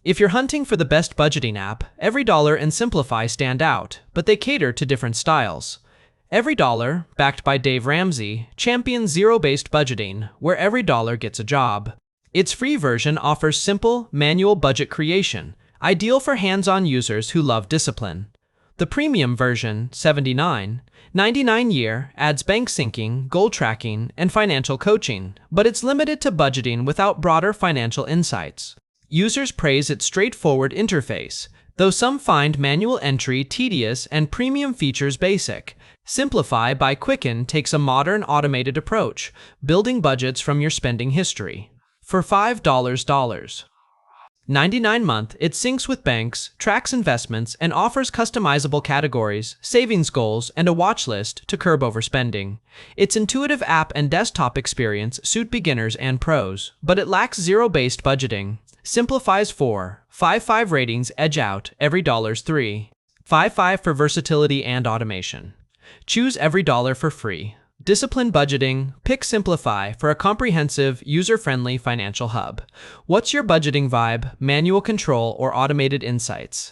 If you're hunting for the best budgeting app, EveryDollar and Simplifi stand out, but they cater to different styles. EveryDollar, backed by Dave Ramsey, champions zero-based budgeting, where every dollar gets a job. Its free version offers simple, manual budget creation, ideal for hands-on users who love discipline. The premium version, $79.99 year, adds bank syncing, goal tracking, and financial coaching, but it's limited to budgeting without broader financial insights. Users praise its straightforward interface, though some find manual entry tedious and premium features basic. Simplifi by Quicken takes a modern automated approach, building budgets from your spending history. For $5.99 month, it syncs with banks, tracks investments, and offers customizable categories, savings goals, and a watch list to curb overspending. Its intuitive app and desktop experience suit beginners and pros, but it lacks zero-based budgeting. Simplifi's 4.55 ratings edge out EveryDollar's 3.55 for versatility and automation. Choose EveryDollar for free. Disciplined budgeting, pick Simplifi for a comprehensive, user-friendly financial hub. What's your budgeting vibe, manual control, or automated insights?